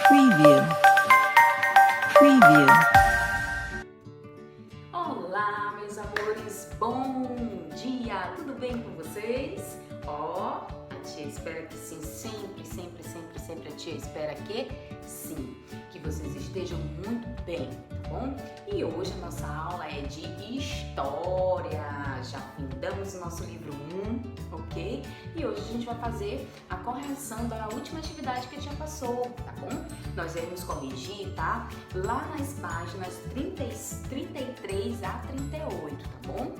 Preview. Preview. Olá, meus amores, bom dia! Tudo bem com vocês? A tia espera que sim, sempre a tia espera que sim, que vocês estejam muito bem, tá bom? E hoje a nossa aula é de história, já findamos o nosso livro 1, ok? E hoje a gente vai fazer a correção da última atividade que a tia passou, tá bom? Nós iremos corrigir, tá? Lá nas páginas 33 a 38, tá bom?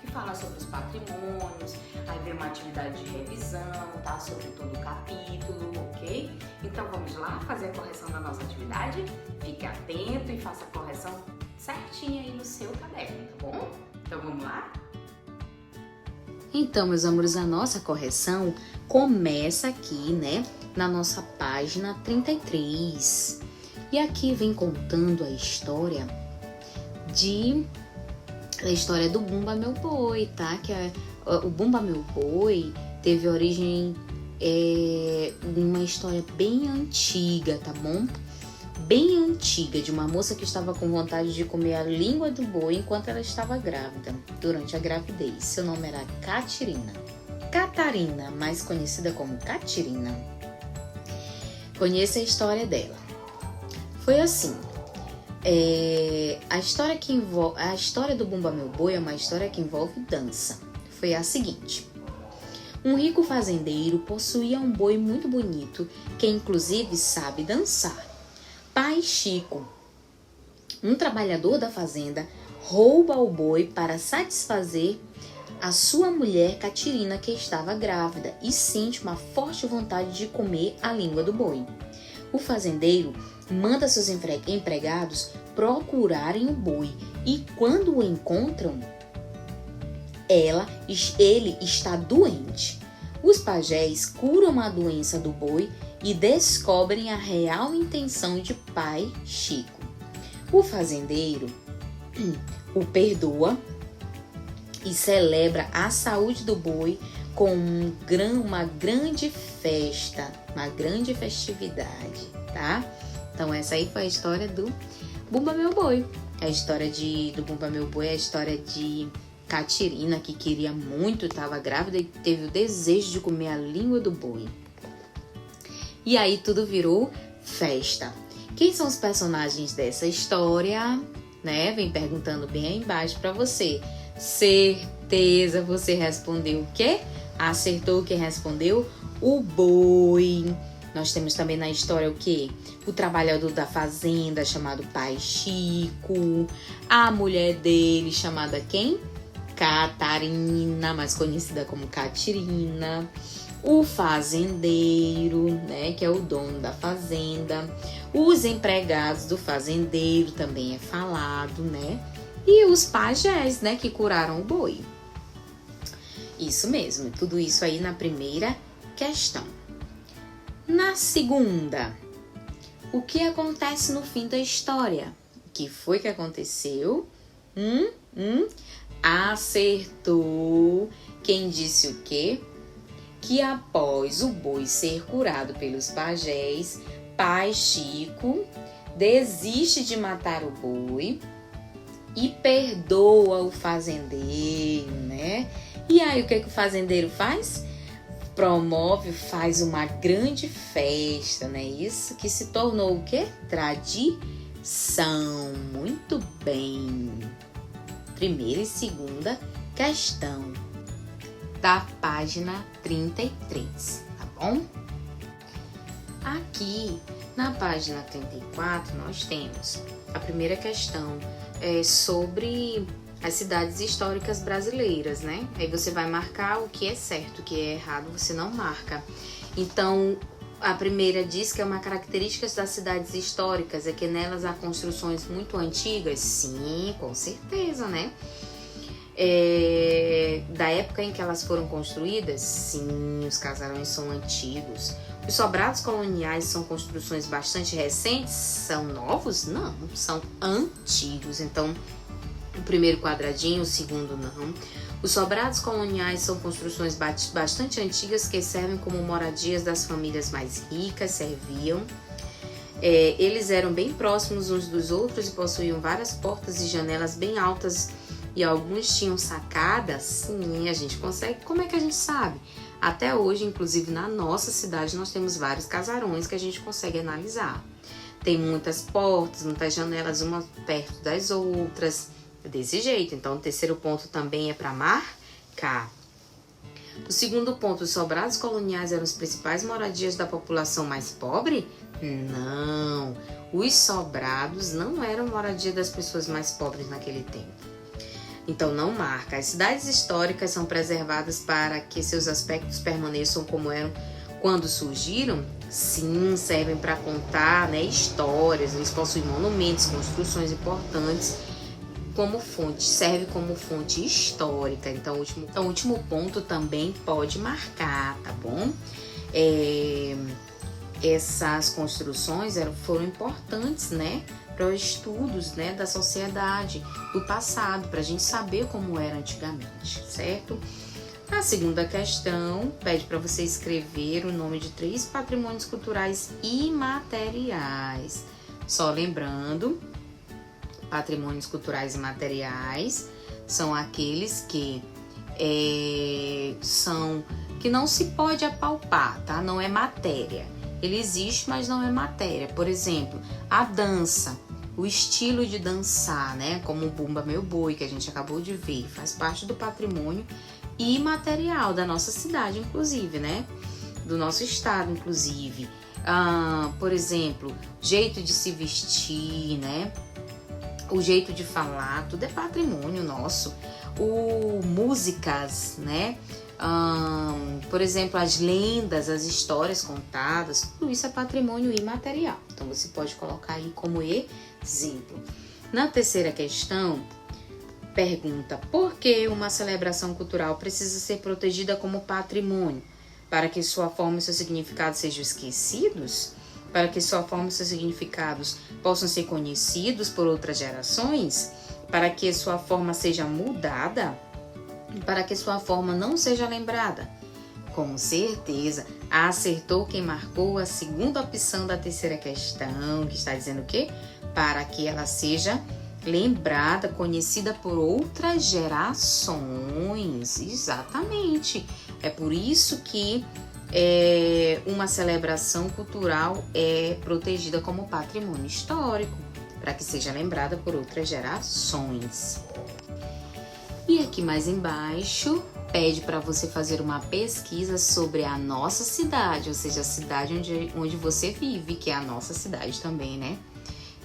Que fala sobre os patrimônios, aí vem uma atividade de revisão, tá? Sobre todo o capítulo, ok? Então vamos lá fazer a correção da nossa atividade? Fique atento e faça a correção certinha aí no seu caderno, tá bom? Então vamos lá? Então, meus amores, a nossa correção começa aqui, né? Na nossa página 33. E aqui vem contando a história do Bumba Meu Boi, tá? Que o Bumba Meu Boi teve origem em uma história bem antiga, tá bom? Bem antiga, de uma moça que estava com vontade de comer a língua do boi enquanto ela estava grávida, durante a gravidez. Seu nome era Catarina, mais conhecida como Catirina. Conheça a história dela. Foi assim. A história do Bumba Meu Boi é uma história que envolve dança. Foi a seguinte: um rico fazendeiro possuía um boi muito bonito, que inclusive sabe dançar. Pai Chico, um trabalhador da fazenda, rouba o boi para satisfazer a sua mulher Catirina, que estava grávida e sente uma forte vontade de comer a língua do boi. O fazendeiro manda seus empregados procurarem o boi e, quando o encontram, ele está doente. Os pajés curam a doença do boi e descobrem a real intenção de Pai Chico. O fazendeiro o perdoa e celebra a saúde do boi com uma grande festa, uma grande festividade, tá? Então essa aí foi a história do Bumba Meu Boi. A história do Bumba Meu Boi é a história de Catirina, que queria muito, estava grávida e teve o desejo de comer a língua do boi. E aí tudo virou festa. Quem são os personagens dessa história? Né? Vem perguntando bem aí embaixo para você. Certeza você respondeu o quê? Acertou quem respondeu? O boi. Nós temos também na história o quê? O trabalhador da fazenda chamado Pai Chico. A mulher dele chamada quem? Catarina, mais conhecida como Catirina. O fazendeiro, né, que é o dono da fazenda. Os empregados do fazendeiro também é falado, né? E os pajés, né, que curaram o boi. Isso mesmo, tudo isso aí na primeira questão. Na segunda, o que acontece no fim da história? O que foi que aconteceu? Acertou. Quem disse o quê? Que após o boi ser curado pelos pajés, Pai Chico desiste de matar o boi e perdoa o fazendeiro, né? E aí o que o fazendeiro faz? Faz uma grande festa, né? Isso que se tornou o quê? Tradição. Muito bem. Primeira e segunda questão da página 33, tá bom? Aqui na página 34 nós temos a primeira questão sobre as cidades históricas brasileiras, né? Aí você vai marcar o que é certo, o que é errado você não marca. Então, a primeira diz que é uma característica das cidades históricas, é que nelas há construções muito antigas. Sim, com certeza, né? Da época em que elas foram construídas, sim, os casarões são antigos. Os sobrados coloniais são construções bastante recentes? São novos? Não, são antigos. Então, o primeiro quadradinho, o segundo não. Os sobrados coloniais são construções bastante antigas que servem como moradias das famílias mais ricas, serviam. Eles eram bem próximos uns dos outros e possuíam várias portas e janelas bem altas e alguns tinham sacadas. Sim, a gente consegue. Como é que a gente sabe? Até hoje, inclusive na nossa cidade, nós temos vários casarões que a gente consegue analisar. Tem muitas portas, muitas janelas, uma perto das outras, desse jeito. Então, o terceiro ponto também é para marcar. O segundo ponto, os sobrados coloniais eram as principais moradias da população mais pobre? Não, os sobrados não eram moradia das pessoas mais pobres naquele tempo. Então não marca. As cidades históricas são preservadas para que seus aspectos permaneçam como eram quando surgiram? Sim, servem para contar, né, histórias. Eles possuem monumentos, construções importantes como fonte, serve como fonte histórica. Então o último ponto também pode marcar, tá bom? Essas construções foram importantes, né, para os estudos, né, da sociedade do passado, para a gente saber como era antigamente, certo? A segunda questão pede para você escrever o nome de 3 patrimônios culturais imateriais. Só lembrando, patrimônios culturais imateriais são aqueles que que não se pode apalpar, tá? Não é matéria. Ele existe, mas não é matéria. Por exemplo, a dança, o estilo de dançar, né? Como o Bumba Meu Boi, que a gente acabou de ver, faz parte do patrimônio imaterial da nossa cidade, inclusive, né? Do nosso estado, inclusive. Por exemplo, jeito de se vestir, né? O jeito de falar, tudo é patrimônio nosso. Músicas, né? Por exemplo, as lendas, as histórias contadas, tudo isso é patrimônio imaterial. Então você pode colocar aí como exemplo. Na terceira questão, pergunta: por que uma celebração cultural precisa ser protegida como patrimônio? Para que sua forma e seu significado sejam esquecidos? Para que sua forma e seus significados possam ser conhecidos por outras gerações? Para que sua forma seja mudada? Para que sua forma não seja lembrada? Com certeza, acertou quem marcou a segunda opção da terceira questão, que está dizendo o quê? Para que ela seja lembrada, conhecida por outras gerações. Exatamente. É por isso que uma celebração cultural é protegida como patrimônio histórico, para que seja lembrada por outras gerações. E aqui mais embaixo, pede para você fazer uma pesquisa sobre a nossa cidade, ou seja, a cidade onde você vive, que é a nossa cidade também, né?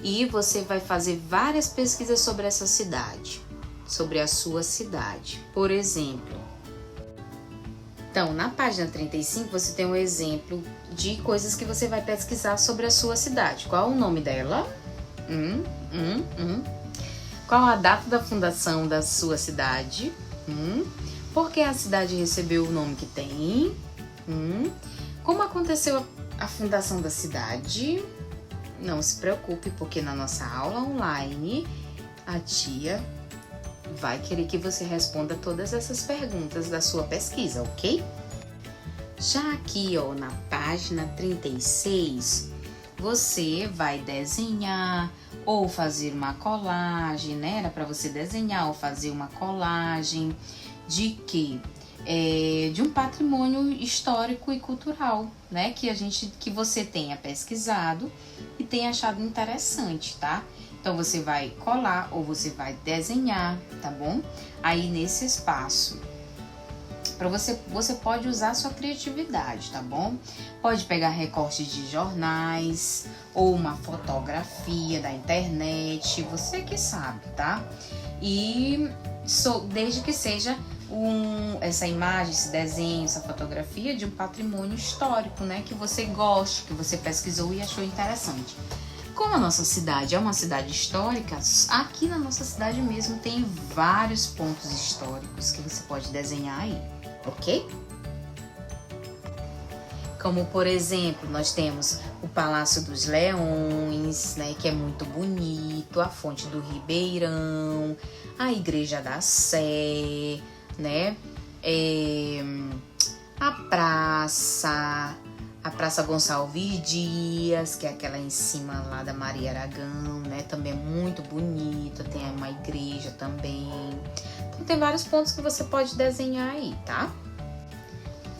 E você vai fazer várias pesquisas sobre essa cidade, sobre a sua cidade. Por exemplo, então, na página 35, você tem um exemplo de coisas que você vai pesquisar sobre a sua cidade. Qual o nome dela? Qual a data da fundação da sua cidade? Por que a cidade recebeu o nome que tem? Como aconteceu a fundação da cidade? Não se preocupe, porque na nossa aula online, a tia vai querer que você responda todas essas perguntas da sua pesquisa, ok? Já aqui, ó, na página 36, você vai desenhar ou fazer uma colagem, né? Era para você desenhar ou fazer uma colagem de quê? De um patrimônio histórico e cultural, né? Que você tenha pesquisado e tenha achado interessante, tá? Então você vai colar ou você vai desenhar, tá bom? Aí nesse espaço. Você pode usar a sua criatividade, tá bom? Pode pegar recortes de jornais ou uma fotografia da internet, você que sabe, tá? E desde que seja essa imagem, esse desenho, essa fotografia de um patrimônio histórico, né? Que você goste, que você pesquisou e achou interessante. Como a nossa cidade é uma cidade histórica, aqui na nossa cidade mesmo tem vários pontos históricos que você pode desenhar aí, ok? Como, por exemplo, nós temos o Palácio dos Leões, né, que é muito bonito, a Fonte do Ribeirão, a Igreja da Sé, né, a praça, A Praça Gonçalves Dias, que é aquela em cima lá da Maria Aragão, né? Também é muito bonita, tem uma igreja também. Então tem vários pontos que você pode desenhar aí, tá?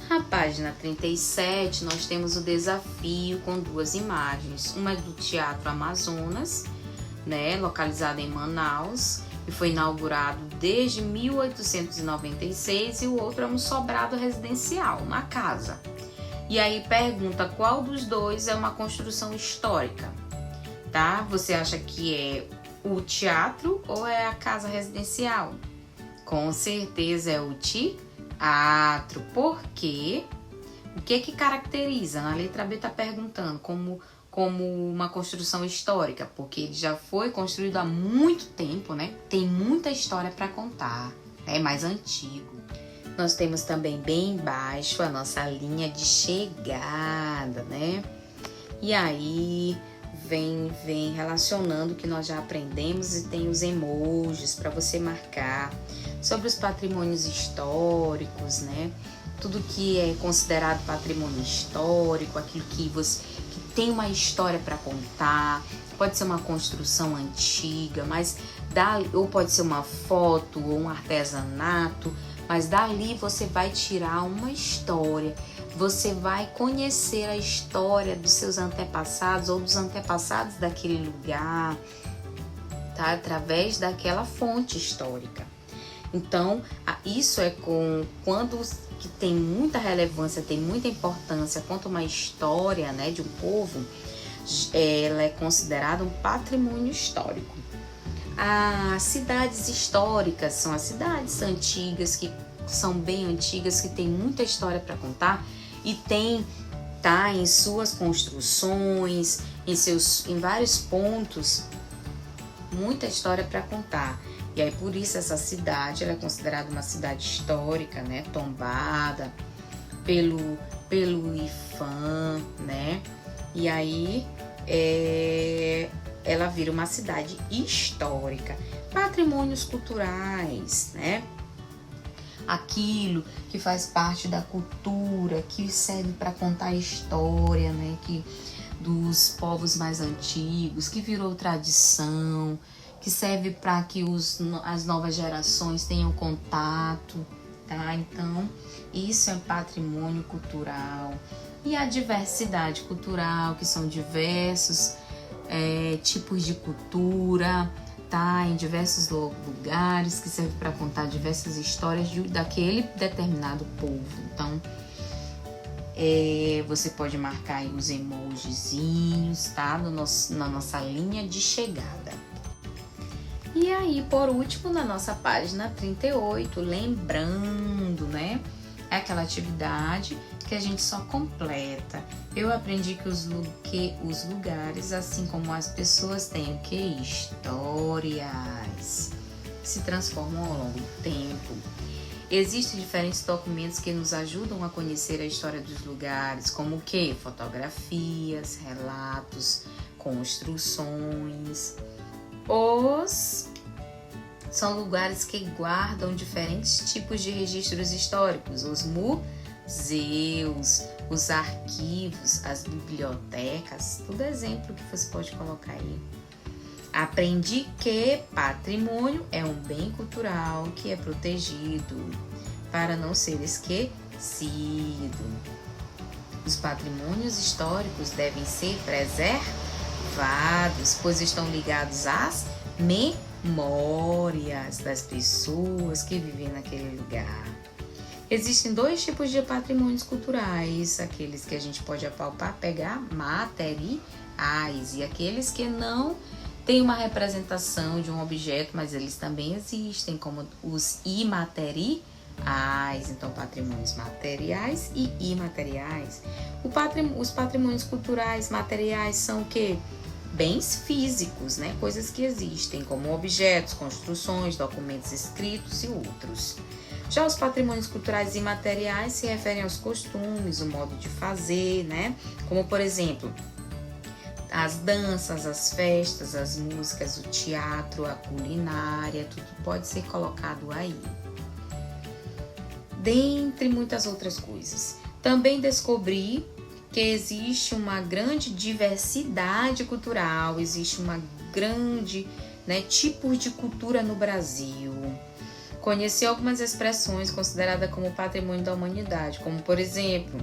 Na página 37, nós temos o desafio com 2 imagens. Uma é do Teatro Amazonas, né? Localizado em Manaus, e foi inaugurado desde 1896, e o outro é um sobrado residencial, uma casa. E aí pergunta qual dos dois é uma construção histórica, tá? Você acha que é o teatro ou é a casa residencial? Com certeza é o teatro, porque o que caracteriza? Na letra B está perguntando como uma construção histórica, porque ele já foi construído há muito tempo, né? Tem muita história para contar, é mais antigo. Nós temos também bem embaixo a nossa linha de chegada, né? E aí vem relacionando o que nós já aprendemos, e tem os emojis para você marcar sobre os patrimônios históricos, né? Tudo que é considerado patrimônio histórico, aquilo que tem uma história para contar. Pode ser uma construção antiga, ou pode ser uma foto ou um artesanato, mas dali você vai tirar uma história, você vai conhecer a história dos seus antepassados ou dos antepassados daquele lugar, tá? Através daquela fonte histórica. Então, isso é quando que tem muita relevância, tem muita importância, conta uma história, né, de um povo, ela é considerada um patrimônio histórico. As cidades históricas são as cidades antigas, que são bem antigas, que tem muita história para contar e tem, tá, em suas construções, em vários pontos, muita história para contar. E aí por isso essa cidade ela é considerada uma cidade histórica, né, tombada pelo IPHAN, né? E aí ela vira uma cidade histórica. Patrimônios culturais, né? Aquilo que faz parte da cultura, que serve para contar a história, né? Dos povos mais antigos, que virou tradição, que serve para que as novas gerações tenham contato, tá? Então, isso é patrimônio cultural. E a diversidade cultural, que são diversos tipos de cultura, tá? Em diversos lugares, que serve para contar diversas histórias daquele determinado povo. Então, você pode marcar aí os emojizinhos, tá? Na nossa linha de chegada. E aí, por último, na nossa página 38, lembrando, né? É aquela atividade que a gente só completa. Eu aprendi que os lugares, assim como as pessoas, têm o que? Histórias, se transformam ao longo do tempo. Existem diferentes documentos que nos ajudam a conhecer a história dos lugares, como o que? Fotografias, relatos, construções. São lugares que guardam diferentes tipos de registros históricos, os museus, os arquivos, as bibliotecas, tudo exemplo que você pode colocar aí. Aprendi que patrimônio é um bem cultural que é protegido para não ser esquecido. Os patrimônios históricos devem ser preservados, pois estão ligados às memórias das pessoas que vivem naquele lugar. Existem 2 tipos de patrimônios culturais, aqueles que a gente pode apalpar, pegar, materiais, e aqueles que não têm uma representação de um objeto, mas eles também existem, como os imateriais. Então, patrimônios materiais e imateriais. Os patrimônios culturais materiais são o quê? Bens físicos, né? Coisas que existem, como objetos, construções, documentos escritos e outros. Já os patrimônios culturais imateriais se referem aos costumes, o modo de fazer, né? Como, por exemplo, as danças, as festas, as músicas, o teatro, a culinária, tudo pode ser colocado aí. Dentre muitas outras coisas. Também descobri que existe uma grande diversidade cultural, existe uma grande, tipos de cultura no Brasil. Conheci algumas expressões consideradas como patrimônio da humanidade, como, por exemplo,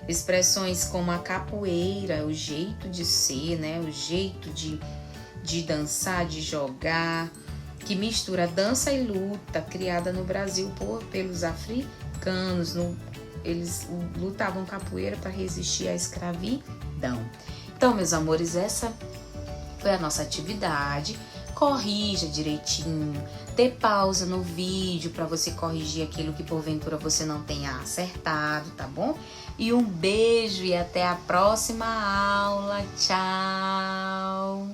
expressões como a capoeira, o jeito de ser, o jeito de dançar, de jogar, que mistura dança e luta, criada no Brasil pelos africanos. Eles lutavam capoeira para resistir à escravidão. Então, meus amores, essa foi a nossa atividade. Corrija direitinho, dê pausa no vídeo para você corrigir aquilo que porventura você não tenha acertado, tá bom? E um beijo e até a próxima aula. Tchau!